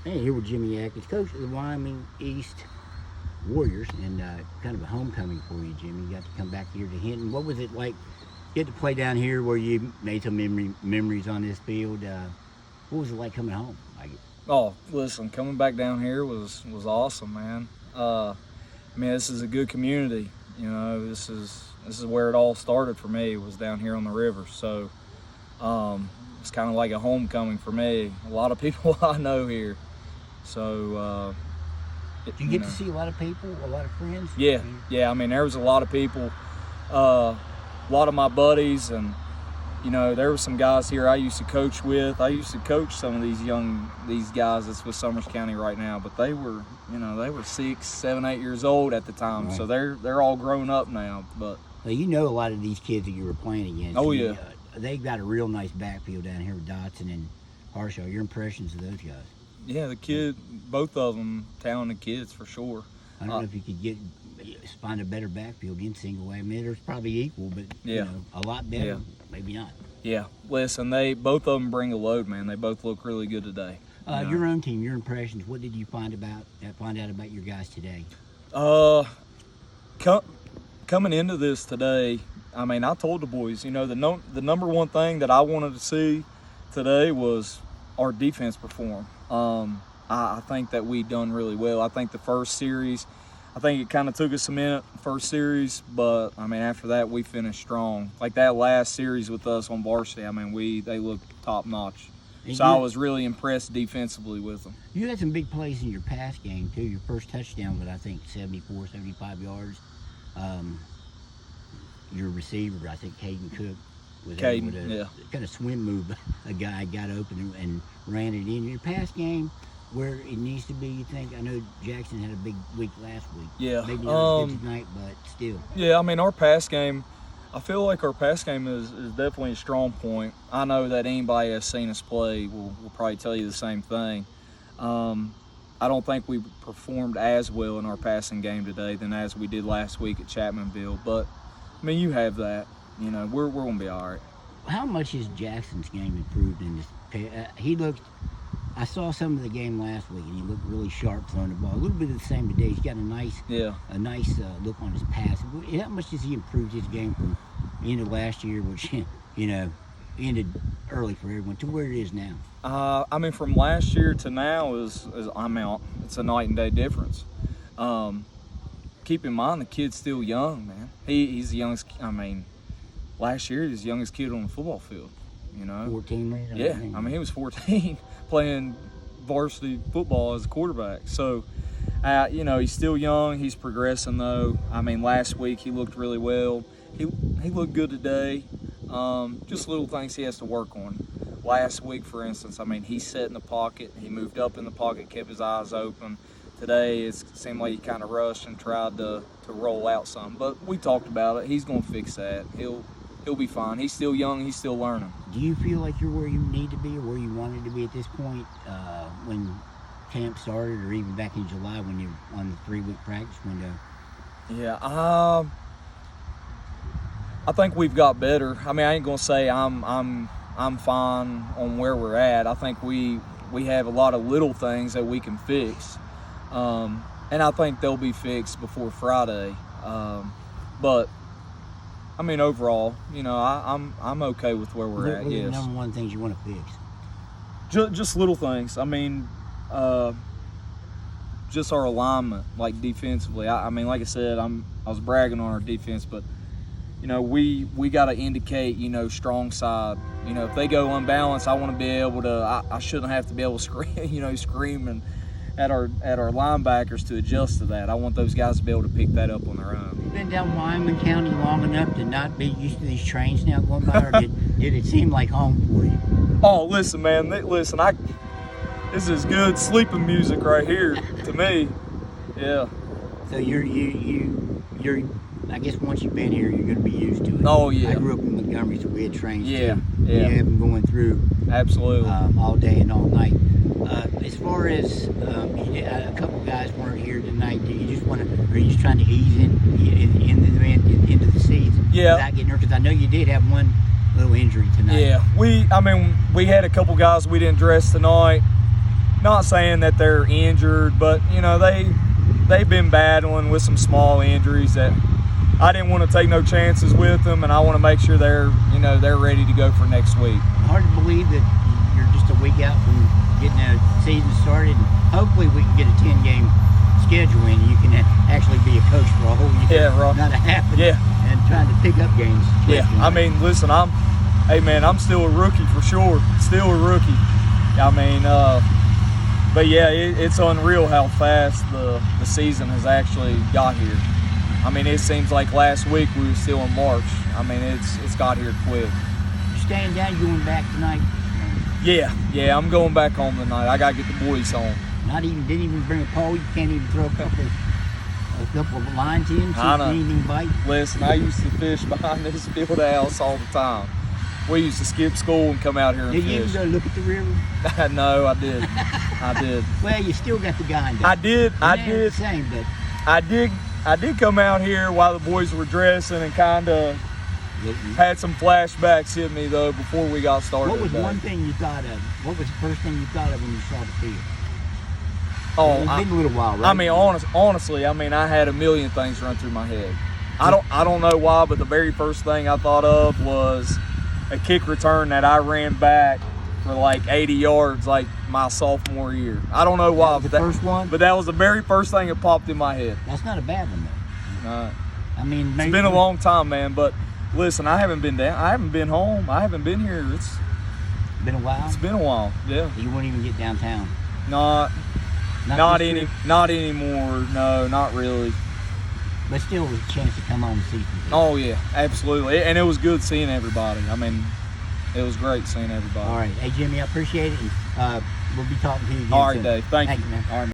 Hey, here with Jimmy Adkins, coach of the Wyoming East Warriors, and kind of a homecoming for you, Jimmy. You got to come back here to Hinton. What was it like? Get to play down here where you made some memories on this field. What was it like coming home? Oh, listen, coming back down here was awesome, man. I mean, this is a good community. You know, this is where it all started for me. Was down here on the river. So it's kind of like a homecoming for me. A lot of people I know here. So did you get to see a lot of people, a lot of friends? Yeah. I mean, there was a lot of people, a lot of my buddies, and you know, there were some guys here I used to coach with. I used to coach some of these guys that's with Summers County right now, but they were 6, 7, 8 years old at the time. Right. So they're all grown up now. But well, you know, a lot of these kids that you were playing against. Oh yeah. They got a real nice backfield down here with Dotson and Harshaw. Your impressions of those guys? Yeah, both of them, talented kids for sure. I don't know if you could find a better backfield in single way. I mean, there's probably equal, but you know, a lot better. Yeah. Maybe not. Yeah, listen, both of them bring a load, man. They both look really good today. Your own team, your impressions. What did you find out about your guys today? Coming into this today, I mean, I told the boys, you know, the number one thing that I wanted to see today was our defense perform. I think that we done really well. I think the first series, I think it kind of took us a minute, first series, but I mean, after that, we finished strong. Like that last series with us on varsity, I mean, they looked top notch. So I was really impressed defensively with them. You had some big plays in your pass game too. Your first touchdown was, I think, 74, 75 yards. Your receiver, I think Caden Cook, was able to kind of swim move. A guy got open and ran it in. Your pass game, where it needs to be, you think? I know Jackson had a big week last week. Yeah. Maybe not as good tonight, but still. Yeah, I mean, our pass game, I feel like our pass game is definitely a strong point. I know that anybody that's seen us play will probably tell you the same thing. I don't think we performed as well in our passing game today than as we did last week at Chapmanville. But, I mean, you have that. You know, we're going to be all right. How much has Jackson's game improved in this? I saw some of the game last week, and he looked really sharp throwing the ball. A little bit of the same today. He's got a nice look on his pass. How much has he improved his game from the end of last year, which, you know, ended early for everyone, to where it is now? I mean, from last year to now I'm out. It's a night and day difference. Keep in mind, the kid's still young, man. He's the youngest. I mean, last year he was the youngest kid on the football field. You know, 14, right? Yeah, I mean, he was 14 playing varsity football as a quarterback. So, you know, he's still young. He's progressing, though. I mean, last week he looked really well. He looked good today. Just little things he has to work on. Last week, for instance, I mean, he sat in the pocket. He moved up in the pocket, kept his eyes open. Today, it seemed like he kind of rushed and tried to roll out some. But we talked about it. He's going to fix that. He'll be fine. He's still young. He's still learning. Do you feel like you're where you need to be or where you wanted to be at this point when camp started, or even back in July when you're on the 3-week practice window? Yeah, I think we've got better. I mean, I ain't gonna say I'm fine on where we're at. I think we have a lot of little things that we can fix, and I think they'll be fixed before Friday. But I mean, overall, you know, I'm okay with where we're at. What are yes. the number one things you want to fix? Just little things. I mean, just our alignment, like defensively. I mean, like I said, I was bragging on our defense, but you know, we got to indicate, you know, strong side. You know, if they go unbalanced, I want to be able to. I shouldn't have to be able to screaming at our linebackers to adjust to that. I want those guys to be able to pick that up on their own. You've been down Wyoming County long enough to not be used to these trains now going by, or did it seem like home for you? Oh, listen, man. This is good sleeping music right here to me. Yeah. So you're I guess once you've been here, you're going to be used to it. Oh, yeah. I grew up in Montgomery, so we had trains too. Yeah. You have them going through. Absolutely. All day and all night. As far as a couple guys weren't here tonight, are you just trying to ease into the season? Yeah. Without getting hurt? Because I know you did have one little injury tonight. Yeah. We had a couple guys we didn't dress tonight. not saying that they're injured, but you know they've been battling with some small injuries that I didn't want to take no chances with them, and I want to make sure they're ready to go for next week. Hard to believe that you're just a week out from getting a season started, and hopefully we can get a 10-game schedule in. You can actually be a coach for a whole year, right. not a half, and trying to pick up games. Yeah, I mean, listen, I'm still a rookie for sure, still a rookie. I mean, but yeah, it's unreal how fast the season has actually got here. I mean, it seems like last week we were still in March. I mean, it's got here quick. You staying down? You going back tonight? Yeah, I'm going back home tonight. I gotta get the boys home. Didn't even bring a pole. You can't even throw a couple of lines in so you can even bite. Listen, I used to fish behind this field house all the time. We used to skip school and come out here and fish. Did you even go look at the river? No, I did. Well, you still got the guy. I did. The same, but I did come out here while the boys were dressing and kind of had some flashbacks hit me though before we got started. What was one thing you thought of? What was the first thing you thought of when you saw the field? Oh, it's been a little while, right? I mean, honestly, I mean, I had a million things run through my head. I don't know why, but the very first thing I thought of was a kick return that I ran back for like 80 yards like my sophomore year. I don't know why. That was the first one? But that was the very first thing that popped in my head. That's not a bad one, though. No. I mean, maybe it's been a long time, man, but listen, I haven't been down. I haven't been home. I haven't been here. It's been a while? It's been a while, yeah. You won't even get downtown? Not anymore. No, not really. But still a chance to come home and see some people. Oh, yeah, absolutely. And it was good seeing everybody. I mean, it was great seeing everybody. All right. Hey, Jimmy, I appreciate it. And we'll be talking to you again All right, soon. Dave. Thank you. Man. All right.